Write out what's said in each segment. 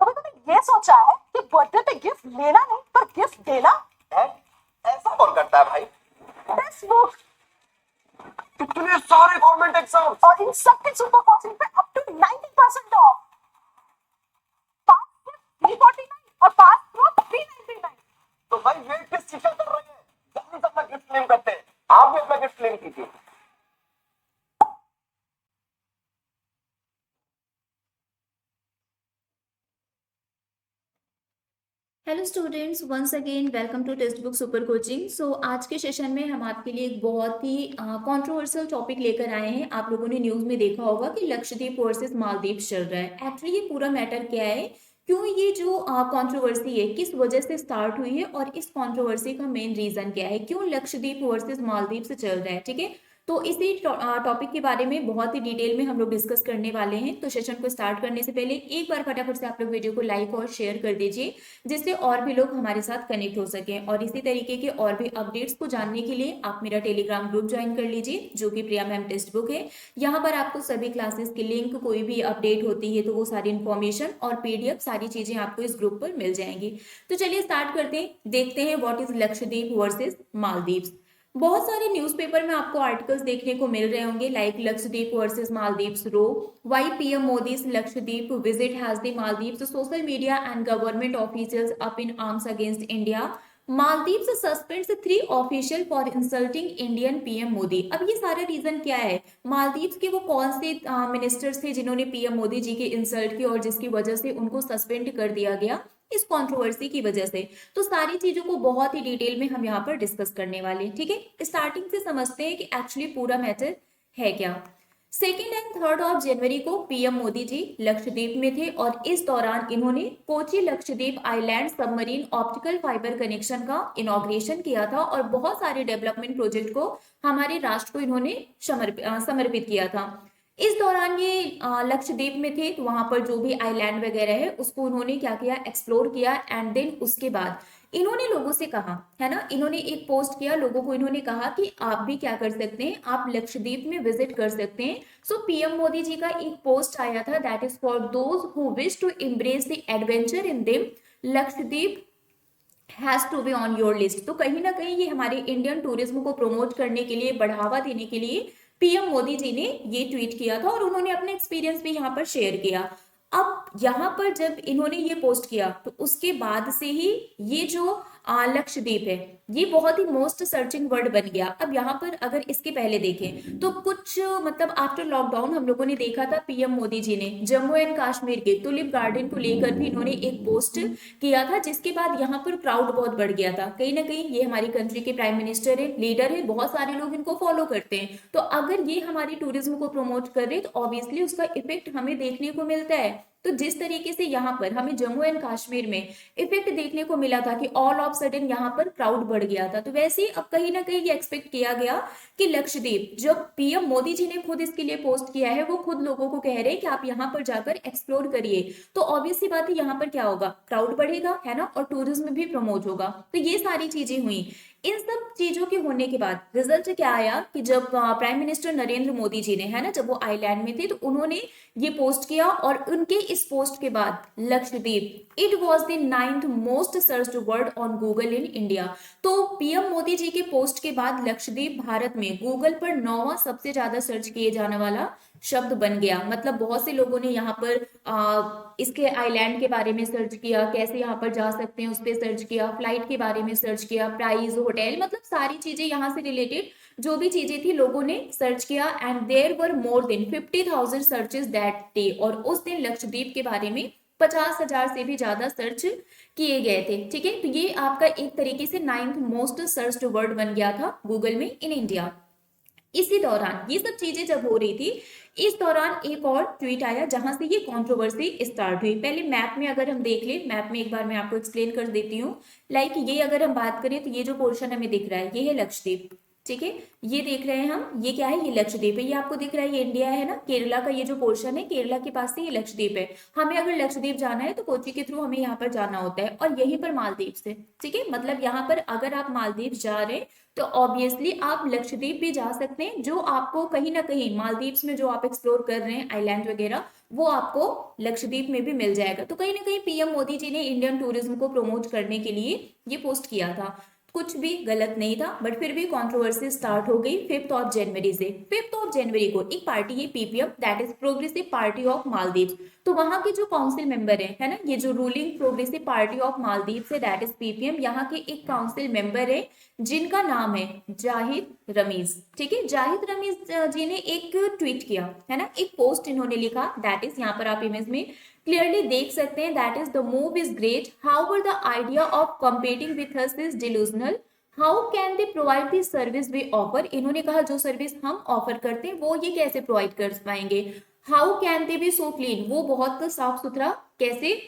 कभी कभी ये सोचा है कि बर्थडे पे गिफ्ट लेना नहीं पर गिफ्ट देना है? ऐसा कौन करता है भाई? टेक्स्ट बुक इतने सारे गवर्नमेंट एग्जाम्स और इन सब के सुपर फॉर्चून पे अप टू 90% ऑफ। पास सिर्फ 349 और पास प्रो 399। तो भाई वेट किस चीज का कर रहे हैं? जल्दी से अपना गिफ्ट क्लेम करते हैं। आप भी अपना गिफ्ट क्लेम कीजिए। Hello students, once again welcome to text book super coaching. So आज के सेशन में हम आपके लिए एक बहुत ही कंट्रोवर्शियल टॉपिक लेकर आए हैं। आप लोगों ने न्यूज़ में देखा होगा कि लक्षद्वीप वर्सेस मालदीव चल रहा है। एक्चुअली ये पूरा मैटर क्या है, क्यों ये जो कंट्रोवर्सी है किस वजह से स्टार्ट हुई है और इस कंट्रोवर्सी का मेन रीजन क्या है, क्यों लक्षद्वीप वर्सेस मालदीव से चल रहा है। ठीक है, तो इसी टॉपिक के बारे में बहुत ही डिटेल में हम लोग डिस्कस करने वाले हैं। तो सेशन को स्टार्ट करने से पहले एक बार फटाफट से आप लोग वीडियो को लाइक और शेयर कर दीजिए, जिससे और भी लोग हमारे साथ कनेक्ट हो सकें। और इसी तरीके के और भी अपडेट्स को जानने के लिए आप मेरा टेलीग्राम ग्रुप ज्वाइन कर लीजिए, जो कि प्रिया मैम टेक्स्ट बुक है। यहाँ पर आपको सभी क्लासेस की लिंक, कोई भी अपडेट होती है तो वो सारी इन्फॉर्मेशन और पीडीएफ सारी चीजें आपको इस ग्रुप पर मिल जाएंगी। तो चलिए स्टार्ट करते हैं, देखते हैं what is Lakshadweep versus Maldives. बहुत सारे न्यूज़पेपर में आपको आर्टिकल्स देखने को मिल रहे होंगे, like Lakshadweep versus Maldives row, why PM Modi's Lakshadweep visit has the Maldives, social media and government officials up in arms against India, Maldives suspends 3 official for insulting Indian PM Modi. अब ये सारा रीजन क्या है, मालदीव्स के वो कौन से मिनिस्टर्स थे जिन्होंने पीएम मोदी जी के इंसल्ट की और जिसकी वजह से उनको सस्पेंड कर दिया गया इस कंट्रोवर्सी की वजह से। तो सारी चीजों को बहुत ही डिटेल में हम यहाँ पर डिस्कस करने वाले हैं। ठीक है, स्टार्टिंग से समझते हैं कि एक्चुअली पूरा मैटर है क्या। 2 एंड 3 जनवरी को पीएम मोदी जी लक्षद्वीप में थे और इस दौरान इन्होंने Kochi Lakshadweep island submarine optical fibre connection का इनॉग्रेशन किया था और बहुत सारे डेवलपमेंट प्रोजेक्ट को हमारे राष्ट्र को इन्होंने समर्पित किया था। इस दौरान ये लक्षद्वीप में थे, तो वहां पर जो भी आइलैंड वगैरह है उसको उन्होंने क्या किया, एक्सप्लोर किया। एंड देन उसके बाद इन्होंने लोगों से कहा, है ना, इन्होंने एक पोस्ट किया, लोगों को इन्होंने कहा कि आप भी क्या कर सकते हैं, आप लक्षद्वीप में विजिट कर सकते हैं। सो पीएम मोदी जी का एक पोस्ट आया था, that is for those who wish to embrace the adventure in them, Lakshadweep has to be on your list. तो कहीं ना कहीं ये हमारे इंडियन टूरिज्म को प्रमोट करने के लिए, बढ़ावा देने के लिए पीएम मोदी जी ने ये ट्वीट किया था और उन्होंने अपने एक्सपीरियंस भी यहाँ पर शेयर किया। अब यहाँ पर जब इन्होंने ये पोस्ट किया तो उसके बाद से ही ये जो लक्षद्वीप है ये बहुत ही मोस्ट सर्चिंग वर्ड बन गया। अब यहाँ पर अगर इसके पहले देखें तो कुछ मतलब आफ्टर लॉकडाउन हम लोगों ने देखा था पीएम मोदी जी ने जम्मू एंड कश्मीर के टुलिप गार्डन को लेकर भी इन्होंने एक पोस्ट किया था, जिसके बाद यहाँ पर क्राउड बहुत बढ़ गया था। कहीं ना कहीं ये हमारी कंट्री के प्राइम मिनिस्टर है, लीडर है, बहुत सारे लोग इनको फॉलो करते हैं। तो अगर ये हमारी टूरिज्म को प्रमोट कर रहे तो ऑब्वियसली उसका इफेक्ट हमें देखने को मिलता है। तो जिस तरीके से यहाँ पर हमें जम्मू एंड कश्मीर में इफेक्ट देखने को मिला था कि ऑल ऑफ सडन यहाँ पर क्राउड बढ़ गया था, तो वैसे ही अब कहीं ना कहीं ये एक्सपेक्ट किया गया कि लक्षद्वीप, जब पीएम मोदी जी ने खुद इसके लिए पोस्ट किया है, वो खुद लोगों को कह रहे हैं कि आप यहाँ पर जाकर एक्सप्लोर करिए, तो ऑब्वियस सी बात है यहाँ पर क्या होगा, क्राउड बढ़ेगा, है ना, और टूरिज्म भी प्रमोट होगा। तो ये सारी चीजें हुई। इन सब चीजों के होने के बाद रिजल्ट क्या आया कि जब प्राइम मिनिस्टर नरेंद्र मोदी जी ने, है ना, जब वो आइलैंड में थे तो उन्होंने ये पोस्ट किया और उनके इस पोस्ट के बाद Lakshadweep it was the 9th most searched word on Google in India. तो पीएम मोदी जी के पोस्ट के बाद लक्षद्वीप भारत में गूगल पर 9वां सबसे ज्यादा सर्च किए जाने वाला शब्द बन गया। मतलब बहुत से लोगों ने यहाँ पर इसके आइलैंड के बारे में सर्च किया, कैसे यहाँ पर जा सकते हैं उस पर सर्च किया, फ्लाइट के बारे में सर्च किया, प्राइस, होटल, मतलब सारी चीजें यहाँ से रिलेटेड जो भी चीजें थी लोगों ने सर्च किया। And there were more than 50,000 searches that day. और उस दिन लक्षद्वीप के बारे में 50,000 से भी ज्यादा सर्च किए गए थे। ठीक है, तो ये आपका एक तरीके से 9th मोस्ट सर्च्ड वर्ड बन गया था गूगल में इन इंडिया। इसी दौरान ये सब चीजें जब हो रही थी, इस दौरान एक और ट्वीट आया जहां से ये कंट्रोवर्सी स्टार्ट हुई। पहले मैप में अगर हम देख ले, मैप में एक बार मैं आपको एक्सप्लेन कर देती हूँ। लाइक ये अगर हम बात करें तो ये जो पोर्शन हमें दिख रहा है ये है लक्षद्वीप, ठीक है, ये देख रहे हैं हम, ये क्या है, ये लक्षद्वीप है, ये आपको दिख रहा है, ये इंडिया है ना, केरला का ये जो पोर्शन है, केरला के पास से ये लक्षद्वीप है। हमें अगर लक्षद्वीप जाना है तो कोची के थ्रू हमें यहाँ पर जाना होता है, और यहीं पर मालदीव से, ठीक है, मतलब यहाँ पर अगर आप मालदीव जा रहे हैं तो ऑब्वियसली आप लक्षद्वीप भी जा सकते हैं, जो आपको कहीं ना कहीं मालदीव्स में जो आप एक्सप्लोर कर रहे हैं आइलैंड वगैरह, वो आपको लक्षद्वीप में भी मिल जाएगा। तो कहीं ना कहीं पीएम मोदी जी ने इंडियन टूरिज्म को प्रमोट करने के लिए ये पोस्ट किया था, कुछ भी गलत नहीं था, बट फिर भी कंट्रोवर्सी स्टार्ट हो गई 5 जनवरी से। 5 जनवरी को एक पार्टी है ppm, that is progressive party of Maldives, तो वहां के जो काउंसिल मेंबर है ना, ये जो ruling progressive party of Maldives से, दैट इज पीपीएम, यहाँ के एक काउंसिल मेंबर है जिनका नाम है जाहिद रमीज, ठीक है। जाहिद रमीज जी ने एक ट्वीट किया है ना, एक पोस्ट इन्होंने लिखा, दैट इज यहाँ पर आप इमेज में क्लियरली देख सकते हैं, that is the move is great, however the idea of competing with us is delusional, how can they provide this service we offer. इन्होंने कहा जो सर्विस हम ऑफर करते हैं वो ये कैसे प्रोवाइड कर पाएंगे, how can they B so clean, वो बहुत साफ सुथरा कैसे,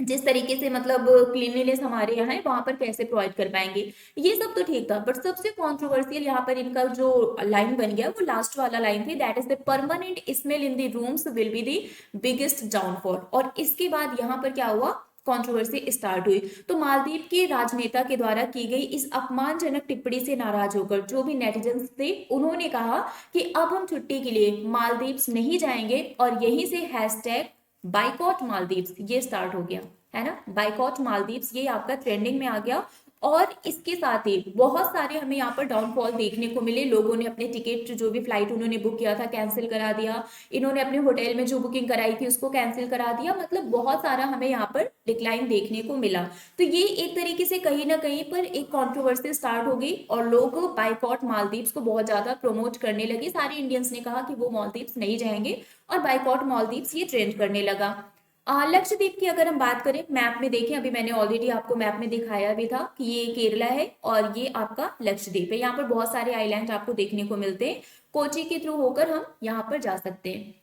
जिस तरीके से मतलब क्लीनलीनेस हमारे यहाँ है वहां पर कैसे प्रोवाइड कर पाएंगे। ये सब तो ठीक था, बट सबसे कॉन्ट्रोवर्शियल यहाँ पर इनका जो लाइन बन गया वो लास्ट वाला लाइन थी, that is the permanent smell in the rooms will be the biggest downfall. और इसके बाद यहाँ पर क्या हुआ, कंट्रोवर्सी स्टार्ट हुई। तो मालदीव के राजनेता के द्वारा की गई इस अपमानजनक टिप्पणी से नाराज होकर जो भी नेटिजन्स थे, उन्होंने कहा कि अब हम छुट्टी के लिए मालदीव्स नहीं जाएंगे, और यहीं से हैशटैग बाइकॉट मालदीव्स ये स्टार्ट हो गया, है ना, बाइकॉट मालदीव्स ये आपका ट्रेंडिंग में आ गया। और इसके साथ ही बहुत सारे हमें यहाँ पर डाउनफॉल देखने को मिले, लोगों ने अपने टिकट जो भी फ्लाइट उन्होंने बुक किया था कैंसिल करा दिया, इन्होंने अपने होटल में जो बुकिंग कराई थी उसको कैंसिल करा दिया, मतलब बहुत सारा हमें यहाँ पर डिक्लाइन देखने को मिला। तो ये एक तरीके से कहीं ना कहीं पर एक कंट्रोवर्सी स्टार्ट हो गई, और लोग बाइकॉट मालदीव्स को बहुत ज्यादा प्रमोट करने लगे, सारे इंडियंस ने कहा कि वो मालदीव्स नहीं जाएंगे, और बाइकॉट मालदीव्स ये ट्रेंड करने लगा। लक्षद्वीप की अगर हम बात करें, मैप में देखें, अभी मैंने ऑलरेडी आपको मैप में दिखाया भी था कि ये केरला है और ये आपका लक्षद्वीप है। यहाँ पर बहुत सारे आइलैंड आपको देखने को मिलते हैं, कोची के थ्रू होकर हम यहाँ पर जा सकते हैं।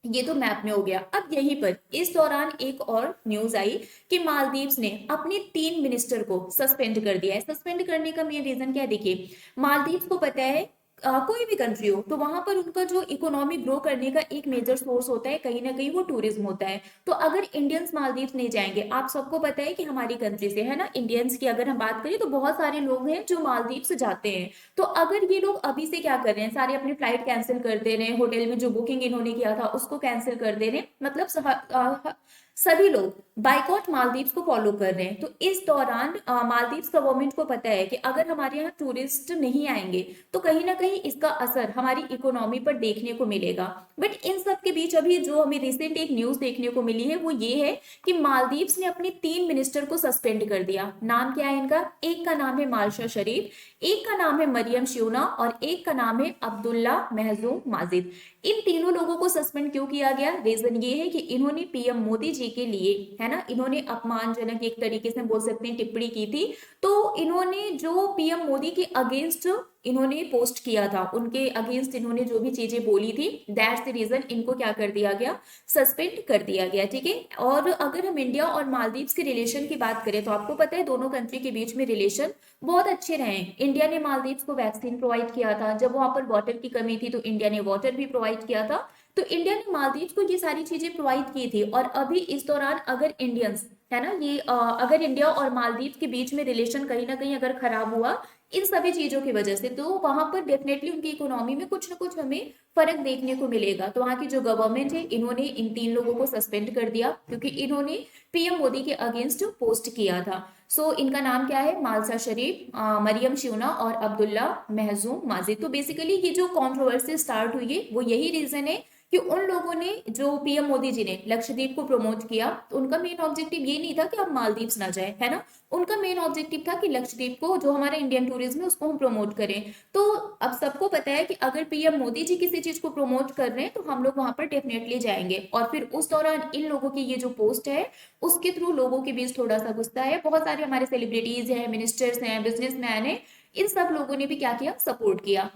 ये तो मैप में हो गया। अब यहीं पर इस दौरान एक और न्यूज आई कि मालदीव्स ने अपने 3 मिनिस्टर को सस्पेंड कर दिया है। सस्पेंड करने का मेन रीजन क्या है, देखिए मालदीव्स को पता है कोई भी कंट्री हो तो वहां पर उनका जो इकोनॉमी ग्रो करने का एक मेजर सोर्स होता है, कहीं ना कहीं वो टूरिज्म होता है। तो अगर इंडियंस मालदीव्स नहीं जाएंगे, आप सबको पता है कि हमारी कंट्री से, है ना, इंडियंस की अगर हम बात करें तो बहुत सारे लोग हैं जो मालदीव्स जाते हैं। तो अगर ये लोग अभी से क्या कर रहे हैं, सारे अपनी फ्लाइट कैंसिल कर दे रहे हैं, होटल में जो बुकिंग इन्होंने किया था उसको कैंसिल कर दे रहे हैं, मतलब सभी लोग बाइकॉट मालदीव्स को फॉलो कर रहे हैं। तो इस दौरान मालदीव्स गवर्नमेंट को पता है कि अगर हमारे यहाँ टूरिस्ट नहीं आएंगे तो कहीं ना कहीं इसका असर हमारी इकोनॉमी पर देखने को मिलेगा। बट इन सब के बीच अभी जो हमें रिसेंट एक न्यूज देखने को मिली है वो ये है कि मालदीव्स ने अपने 3 मिनिस्टर को सस्पेंड कर दिया। नाम क्या है इनका, एक का नाम है मालशा शरीफ, एक का नाम है मरियम श्यूना, और एक का नाम है अब्दुल्ला महजूम माजिद। इन तीनों लोगों को सस्पेंड क्यों किया गया, रीजन ये है कि इन्होंने पीएम मोदी जी के लिए, है ना, इन्होंने अपमानजनक एक तरीके से बोल सकते हैं टिप्पणी की थी। तो इन्होंने जो पीएम मोदी के अगेंस्ट इन्होंने पोस्ट किया था, उनके अगेंस्ट इन्होंने जो भी चीजें बोली थी, दैट्स द रीजन इनको क्या कर दिया गया, सस्पेंड कर दिया गया, ठीक है। और अगर हम इंडिया और मालदीव्स के रिलेशन की बात करें तो आपको पता है दोनों कंट्री के बीच में रिलेशन बहुत अच्छे रहे। इंडिया ने मालदीव्स को वैक्सीन प्रोवाइड किया था, जब वहां पर वाटर की कमी थी तो इंडिया ने वाटर भी प्रोवाइड किया था। तो इंडिया ने मालदीव्स को ये सारी चीजें प्रोवाइड की थी। और अभी इस दौरान अगर इंडियंस, है ना, ये अगर इंडिया और मालदीव के बीच में रिलेशन कहीं ना कहीं अगर खराब हुआ इन सभी चीजों की वजह से, तो वहां पर डेफिनेटली उनकी इकोनॉमी में कुछ ना कुछ हमें फर्क देखने को मिलेगा। तो वहां की जो गवर्नमेंट है इन्होंने इन 3 लोगों को सस्पेंड कर दिया क्योंकि इन्होंने पीएम मोदी के अगेंस्ट पोस्ट किया था। सो इनका नाम क्या है, मालशा शरीफ, मरियम श्यूना और अब्दुल्ला महजूम माजिद। तो बेसिकली ये जो कंट्रोवर्सी स्टार्ट हुई है वो यही रीजन है कि उन लोगों ने, जो पीएम मोदी जी ने लक्षद्वीप को प्रमोट किया, तो उनका मेन ऑब्जेक्टिव ये नहीं था कि आप मालदीव्स ना जाए, है ना, उनका मेन ऑब्जेक्टिव था कि लक्षद्वीप को, जो हमारा इंडियन टूरिज्म है, उसको हम प्रमोट करें। तो अब सबको पता है कि अगर पीएम मोदी जी किसी चीज को प्रमोट कर रहे हैं तो हम लोग वहां पर डेफिनेटली जाएंगे। और फिर उस दौरान इन लोगों की ये जो पोस्ट है उसके थ्रू लोगों के बीच थोड़ा सा गुस्सा है। बहुत सारे हमारे सेलिब्रिटीज हैं, मिनिस्टर्स हैं, बिजनेसमैन हैं, इन सब लोगों ने भी क्या किया, सपोर्ट किया।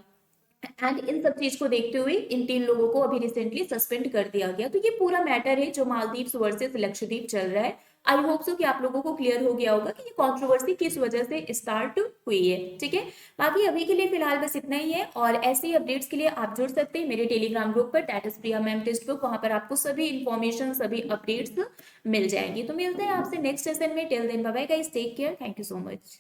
एंड इन सब चीज को देखते हुए इन 3 लोगों को अभी रिसेंटली सस्पेंड कर दिया गया। तो ये पूरा मैटर है जो मालदीव्स वर्सेस लक्षद्वीप चल रहा है। आई होप सो कि आप लोगों को क्लियर हो गया होगा कि ये कंट्रोवर्सी किस वजह से स्टार्ट हुई है। ठीक है, बाकी अभी के लिए फिलहाल बस इतना ही है, और ऐसी अपडेट्स के लिए आप जुड़ सकते हैं मेरे टेलीग्राम ग्रुप पर, that is Priya ma'am text book. वहां पर आपको सभी इन्फॉर्मेशन, सभी अपडेट्स मिल जाएंगी। तो मिलते हैं आपसे नेक्स्ट सेशन में। Till then bye bye guys, take care, thank you so much.